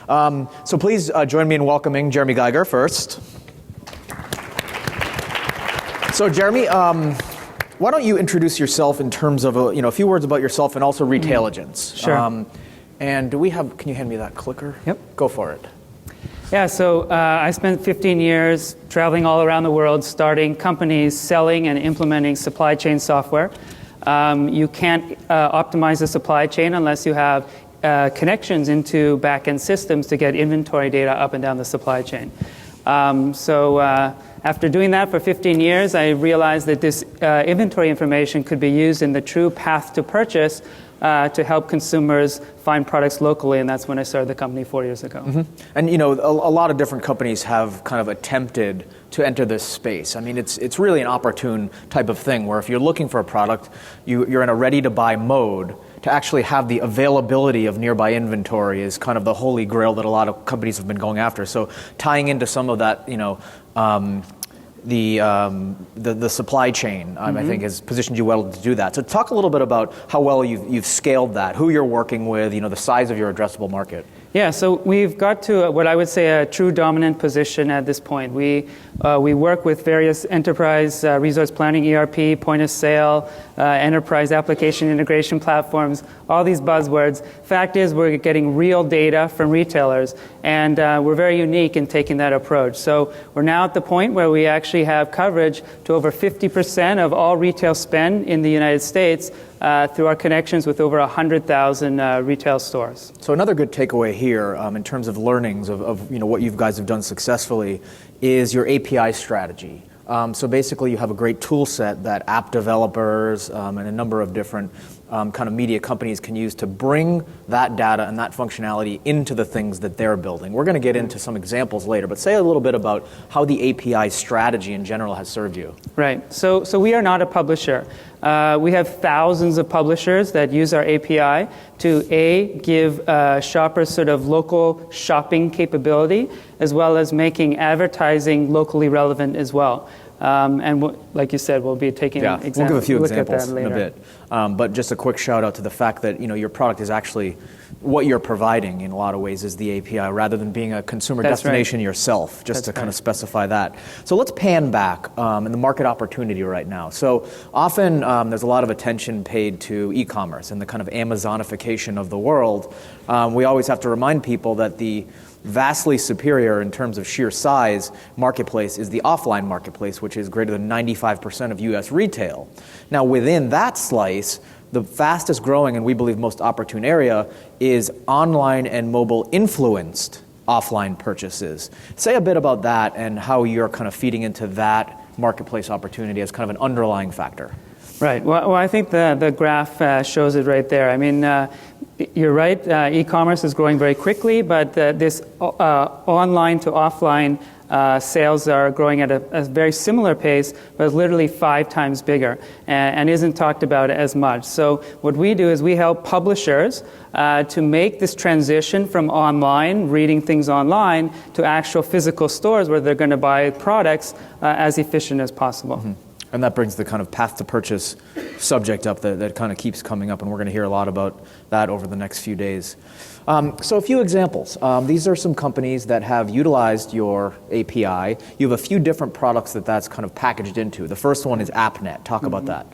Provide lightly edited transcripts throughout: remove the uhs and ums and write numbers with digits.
So please join me in welcoming Jeremy Geiger first. So Jeremy, why don't you introduce yourself in terms of a few words about yourself and also Retailigence. Sure. And can you hand me that clicker? Yep. Go for it. Yeah, so I spent 15 years traveling all around the world, starting companies, selling and implementing supply chain software. You can't optimize the supply chain unless you have connections into back-end systems to get inventory data up and down the supply chain. After doing that for 15 years, I realized that this inventory information could be used in the true path to purchase to help consumers find products locally, and that's when I started the company 4 years ago. Mm-hmm. And a lot of different companies have kind of attempted to enter this space. I mean, it's really an opportune type of thing where if you're looking for a product, you're in a ready-to-buy mode. To actually have the availability of nearby inventory is kind of the holy grail that a lot of companies have been going after. So tying into some of that, the supply chain, I think, has positioned you well to do that. So talk a little bit about how well you've scaled that, who you're working with, the size of your addressable market. Yeah, so we've got to what I would say a true dominant position at this point. We work with various enterprise resource planning, ERP, point of sale, enterprise application integration platforms, all these buzzwords. Fact is, we're getting real data from retailers, and we're very unique in taking that approach. So we're now at the point where we actually have coverage to over 50% of all retail spend in the United States through our connections with over 100,000 retail stores. So another good takeaway here in terms of learnings of what you guys have done successfully is your API strategy. So basically you have a great tool set that app developers and a number of different kind of media companies can use to bring that data and that functionality into the things that they're building. We're going to get into some examples later, but say a little bit about how the API strategy in general has served you. Right. So we are not a publisher. We have thousands of publishers that use our API to give shoppers sort of local shopping capability, as well as making advertising locally relevant as well. Like you said, we'll be taking we'll give a few examples in a bit. But just a quick shout out to the fact that your product is actually what you're providing in a lot of ways is the API rather than being a consumer destination yourself, just to kind of specify that. So let's pan back in the market opportunity right now. So often there's a lot of attention paid to e-commerce and the kind of Amazonification of the world. We always have to remind people that the vastly superior in terms of sheer size marketplace is the offline marketplace, which is greater than 95% of U.S. retail. Now, within that slice, the fastest growing and we believe most opportune area is online and mobile influenced offline purchases. Say a bit about that and how you're kind of feeding into that marketplace opportunity as kind of an underlying factor. Right. Well, I think the graph shows it right there. I mean, you're right. E-commerce is growing very quickly, but this online to offline sales are growing at a very similar pace, but it's literally 5 times bigger and isn't talked about as much. So what we do is we help publishers to make this transition from online, reading things online, to actual physical stores where they're going to buy products as efficient as possible. Mm-hmm. And that brings the kind of path to purchase subject up that kind of keeps coming up, and we're going to hear a lot about that over the next few days. So a few examples. These are some companies that have utilized your API. You have a few different products that's kind of packaged into. The first one is AppNet. Talk about that.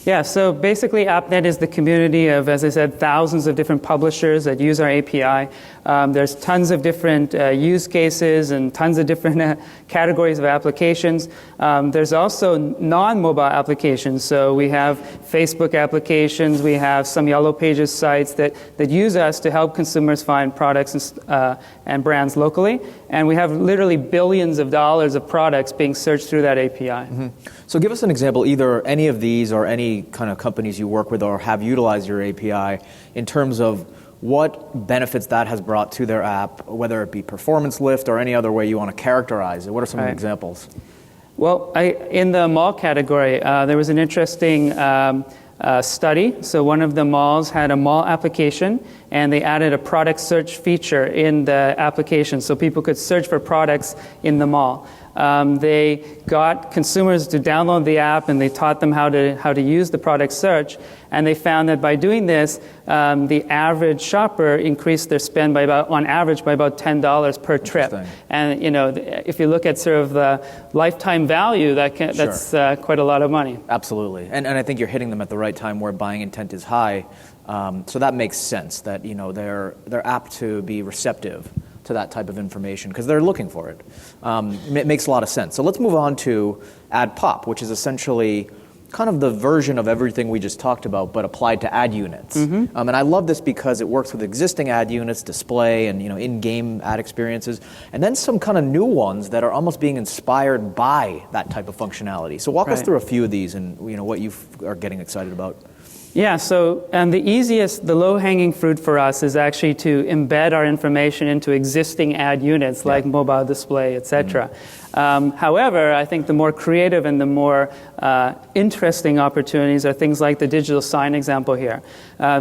Yeah, so basically AppNet is the community of, as I said, thousands of different publishers that use our API. There's tons of different use cases and tons of different categories of applications. There's also non-mobile applications. So we have Facebook applications, we have some Yellow Pages sites that use us to help consumers find products and brands locally. And we have literally billions of dollars of products being searched through that API. Mm-hmm. So give us an example, either any of these or any kind of companies you work with or have utilized your API in terms of what benefits that has brought to their app, whether it be performance lift or any other way you want to characterize it. What are some examples? Well, in the mall category, there was an interesting study. So one of the malls had a mall application, and they added a product search feature in the application so people could search for products in the mall. They got consumers to download the app, and they taught them how to use the product search. And they found that by doing this, the average shopper increased their spend on average by about $10 per trip. And if you look at sort of the lifetime value, that's quite a lot of money. Absolutely, and I think you're hitting them at the right time where buying intent is high. So that makes sense that they're apt to be receptive to that type of information because they're looking for it. It makes a lot of sense. So let's move on to ad pop, which is essentially kind of the version of everything we just talked about, but applied to ad units. And I love this because it works with existing ad units, display, and in-game ad experiences, and then some kind of new ones that are almost being inspired by that type of functionality. So walk us through a few of these and what you are getting excited about. Yeah, so the low-hanging fruit for us is actually to embed our information into existing ad units like mobile display, etc. However, I think the more creative and the more interesting opportunities are things like the digital sign example here.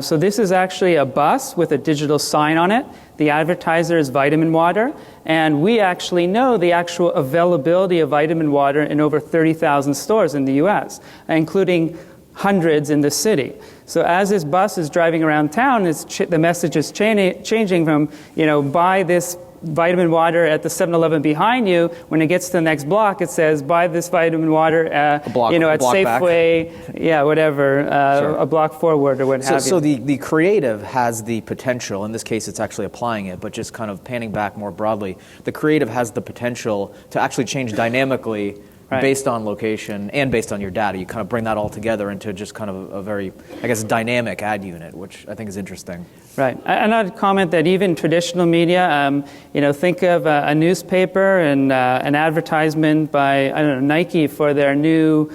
So this is actually a bus with a digital sign on it. The advertiser is Vitamin Water, and we actually know the actual availability of Vitamin Water in over 30,000 stores in the U.S., including hundreds in the city. So as this bus is driving around town, the message is changing from, buy this Vitamin Water at the 7-Eleven behind you. When it gets to the next block, it says, buy this Vitamin Water at Safeway, a block forward or what have you. So the creative has the potential, in this case it's actually applying it, but just kind of panning back more broadly, the creative has the potential to actually change dynamically based on location and based on your data. You kind of bring that all together into just kind of a very, dynamic ad unit, which I think is interesting. Right. And I'd comment that even traditional media, think of a newspaper and an advertisement by, Nike for their new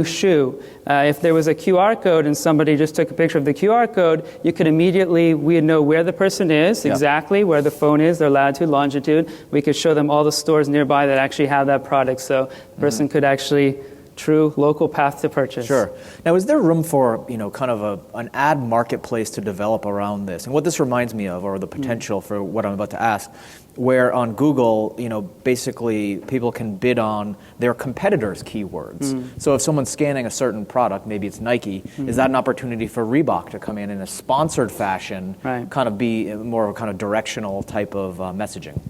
shoe. If there was a QR code and somebody just took a picture of the QR code, we'd know where the person is, exactly where the phone is, their latitude, longitude. We could show them all the stores nearby that actually have that product, so the person could actually true local path to purchase. Sure. Now, is there room for, kind of an ad marketplace to develop around this? And what this reminds me of, or the potential for what I'm about to ask, where on Google, basically people can bid on their competitors' keywords. So if someone's scanning a certain product, maybe it's Nike, is that an opportunity for Reebok to come in a sponsored fashion, kind of be more of a kind of directional type of messaging?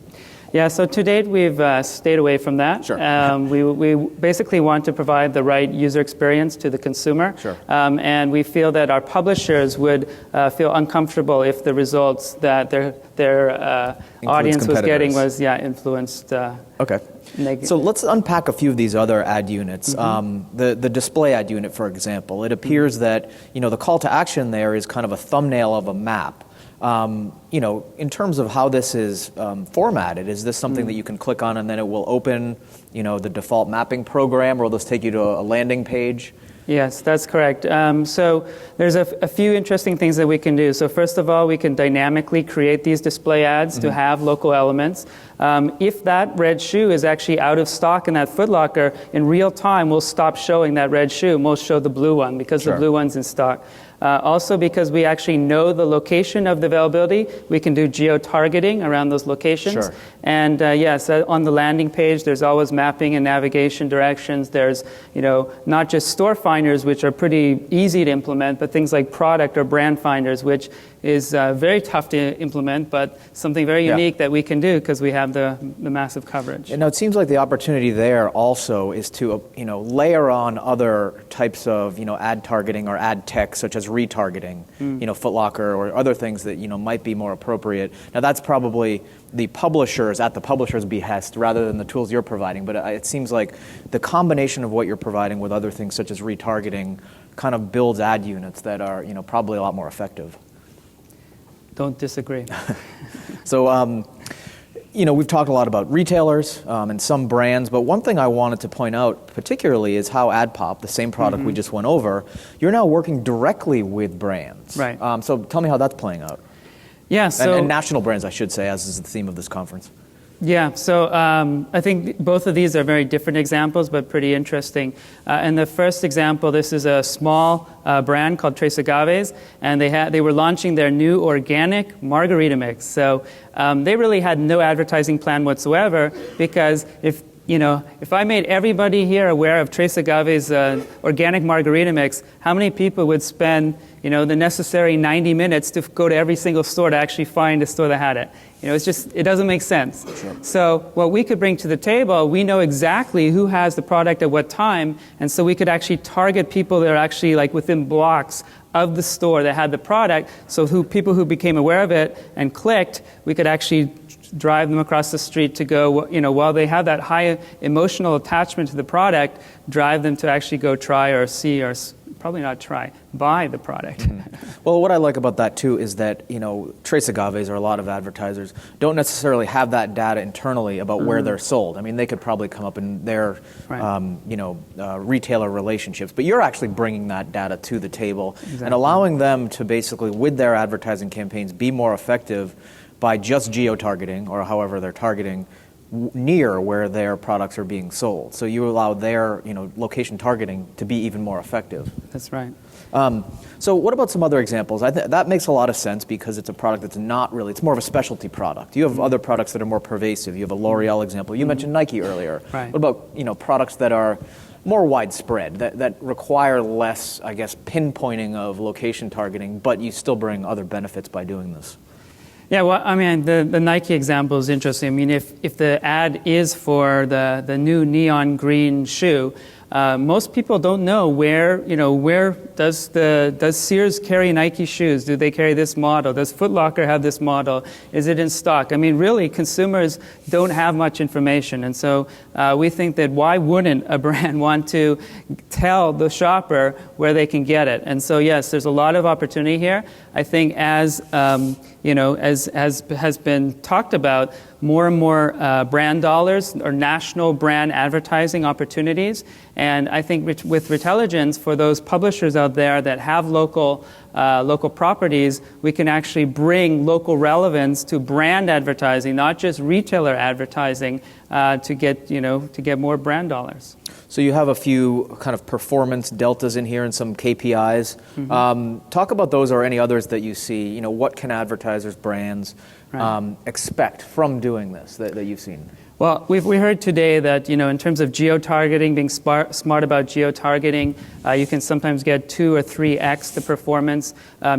Yeah, so to date we've stayed away from that. Sure. We basically want to provide the right user experience to the consumer. Sure. And we feel that our publishers would feel uncomfortable if the results that their audience was getting was influenced. Okay. So let's unpack a few of these other ad units. The display ad unit, for example, it appears that the call to action there is kind of a thumbnail of a map. In terms of how this is formatted, is this something that you can click on and then it will open, the default mapping program, or will this take you to a landing page? Yes, that's correct. So there's a few interesting things that we can do. So first of all, we can dynamically create these display ads to have local elements. If that red shoe is actually out of stock in that Foot Locker, in real time we'll stop showing that red shoe and we'll show the blue one because the blue one's in stock. Also, because we actually know the location of the availability, we can do geo-targeting around those locations. Sure. And yes, on the landing page, there's always mapping and navigation directions. There's, not just store finders, which are pretty easy to implement, but things like product or brand finders, which is very tough to implement, but something very unique that we can do because we have the massive coverage. And now it seems like the opportunity there also is to layer on other types of ad targeting or ad tech, such as retargeting, Foot Locker or other things that might be more appropriate. Now that's probably the publishers at the publisher's behest rather than the tools you're providing, but it seems like the combination of what you're providing with other things such as retargeting kind of builds ad units that are probably a lot more effective. Don't disagree. So, we've talked a lot about retailers and some brands, but one thing I wanted to point out particularly is how AdPop, the same product we just went over, you're now working directly with brands. Right. So tell me how that's playing out. Yeah. So and national brands, I should say, as is the theme of this conference. Yeah, so I think both of these are very different examples, but pretty interesting. And the first example, this is a small brand called Tres Agaves, and they were launching their new organic margarita mix. So they really had no advertising plan whatsoever, because if if I made everybody here aware of Tres Agave's organic margarita mix, how many people would spend, the necessary 90 minutes to go to every single store to actually find a store that had it? It doesn't make sense. Sure. So what we could bring to the table, we know exactly who has the product at what time, and so we could actually target people that are actually like within blocks of the store that had the product. So people who became aware of it and clicked, we could actually drive them across the street to go, while they have that high emotional attachment to the product, drive them to actually go try or see or probably not try, buy the product. Mm-hmm. Well, what I like about that too is that, Tres Agaves or a lot of advertisers don't necessarily have that data internally about where they're sold. I mean, they could probably come up in their, retailer relationships, but you're actually bringing that data to the table and allowing them to basically, with their advertising campaigns, be more effective by just geo-targeting, or however they're targeting, near where their products are being sold. So you allow their, location targeting to be even more effective. That's right. So what about some other examples? That makes a lot of sense because it's a product that's not really, it's more of a specialty product. You have other products that are more pervasive. You have a L'Oreal example. You mentioned Nike earlier. Right. What about, products that are more widespread, that require less, I guess, pinpointing of location targeting, but you still bring other benefits by doing this? Yeah, well, I mean, the Nike example is interesting. I mean, if the ad is for the new neon green shoe, most people don't know where does Sears carry Nike shoes? Do they carry this model? Does Foot Locker have this model? Is it in stock? I mean, really, consumers don't have much information. And so we think that why wouldn't a brand want to tell the shopper where they can get it? And so, yes, there's a lot of opportunity here. I think as has been talked about, more and more brand dollars or national brand advertising opportunities. And I think with Retailigence, for those publishers out there that have local properties, we can actually bring local relevance to brand advertising, not just retailer advertising, to get more brand dollars. So you have a few kind of performance deltas in here and some KPIs. Mm-hmm. Talk about those or any others that you see. What can advertisers, brands expect from doing this that you've seen? Well, we heard today that, in terms of geo-targeting, being smart about geo-targeting, you can sometimes get 2 or 3x the performance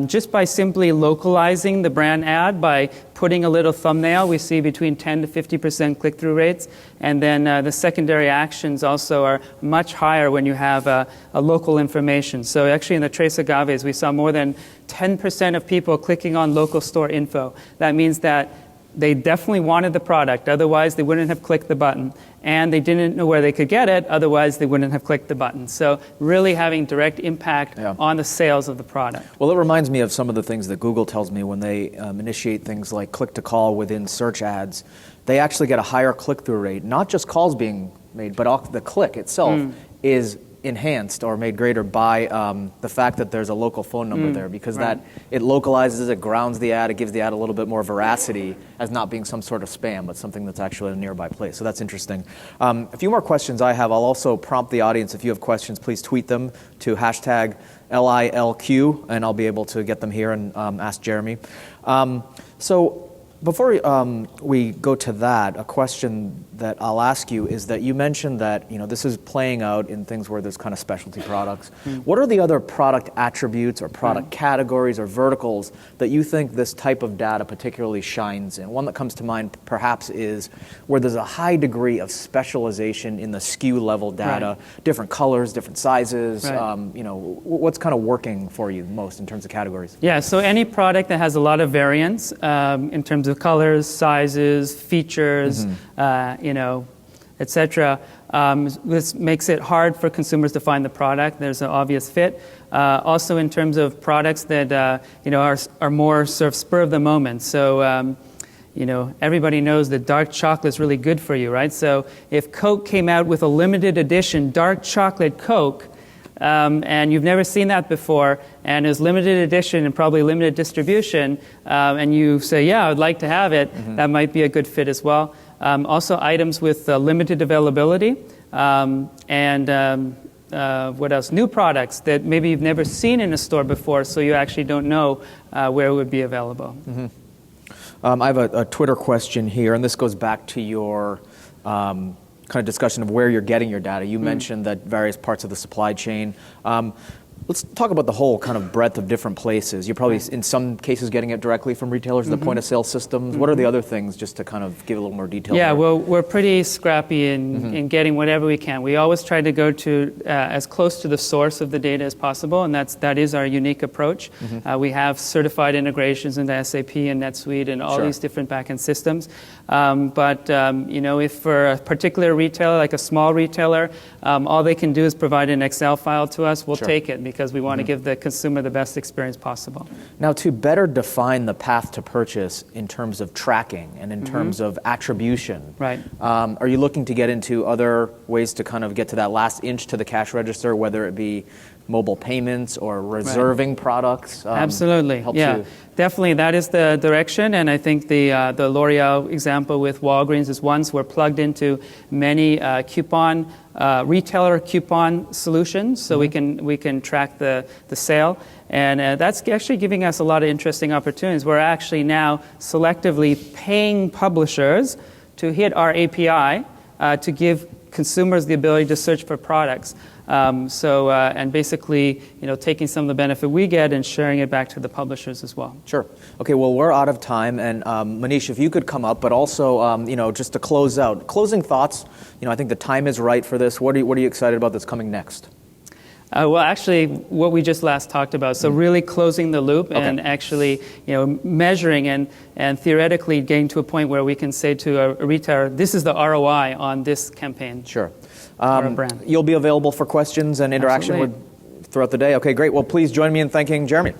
just by simply localizing the brand ad, by putting a little thumbnail. We see between 10 to 50% click-through rates. And then the secondary actions also are much higher when you have a local information. So actually in the Tres Agaves, we saw more than 10% of people clicking on local store info. That means that they definitely wanted the product, otherwise they wouldn't have clicked the button. And they didn't know where they could get it, otherwise they wouldn't have clicked the button. So really having direct impact on the sales of the product. Well, it reminds me of some of the things that Google tells me when they initiate things like click-to-call within search ads. They actually get a higher click-through rate, not just calls being made, but the click itself is enhanced or made greater by the fact that there's a local phone number there, because that it localizes, it grounds the ad, it gives the ad a little bit more veracity as not being some sort of spam, but something that's actually a nearby place. So that's interesting. A few more questions I have. I'll also prompt the audience. If you have questions, please tweet them to hashtag #LILQ, and I'll be able to get them here and ask Jeremy. So before we go to that, a question that I'll ask you is that you mentioned that this is playing out in things where there's kind of specialty products. What are the other product attributes or product categories or verticals that you think this type of data particularly shines in? One that comes to mind perhaps is where there's a high degree of specialization in the SKU level data, different colors, different sizes. What's kind of working for you most in terms of categories? Yeah, so any product that has a lot of variance in terms of colors, sizes, features, etc. This makes it hard for consumers to find the product. There's an obvious fit. Also, in terms of products that are more sort of spur of the moment. So, everybody knows that dark chocolate is really good for you, right? So, if Coke came out with a limited edition dark chocolate Coke, and you've never seen that before, and is limited edition and probably limited distribution, and you say, yeah, I would like to have it, that might be a good fit as well. Also items with limited availability, and what else? New products that maybe you've never seen in a store before, so you actually don't know where it would be available. I have a Twitter question here, and this goes back to your kind of discussion of where you're getting your data. You mentioned that various parts of the supply chain. Let's talk about the whole kind of breadth of different places. You're probably, in some cases, getting it directly from retailers, the point-of-sale systems. What are the other things, just to kind of give a little more detail? Yeah, there? well, we're pretty scrappy in getting whatever we can. We always try to go to as close to the source of the data as possible, and that is our unique approach. We have certified integrations into SAP and NetSuite and all these different backend systems. But if for a particular retailer, like a small retailer, all they can do is provide an Excel file to us, we'll take it, because we want to give the consumer the best experience possible. Now, to better define the path to purchase in terms of tracking and in terms of attribution, are you looking to get into other ways to kind of get to that last inch to the cash register, whether it be mobile payments or reserving products? Absolutely, definitely that is the direction, and I think the L'Oreal example with Walgreens is one. So we're plugged into many retailer coupon solutions, so we can track the sale, and that's actually giving us a lot of interesting opportunities. We're actually now selectively paying publishers to hit our API to give consumers the ability to search for products. And basically, taking some of the benefit we get and sharing it back to the publishers as well. Sure. Okay. Well, we're out of time, and Manish, if you could come up, but also, just to close out, closing thoughts. I think the time is right for this. What are you excited about that's coming next? Well, actually, what we just last talked about. So really closing the loop and actually, measuring and theoretically getting to a point where we can say to a retailer, this is the ROI on this campaign. Sure. Or a brand. You'll be available for questions and interaction throughout the day. Okay, great. Well, please join me in thanking Jeremy.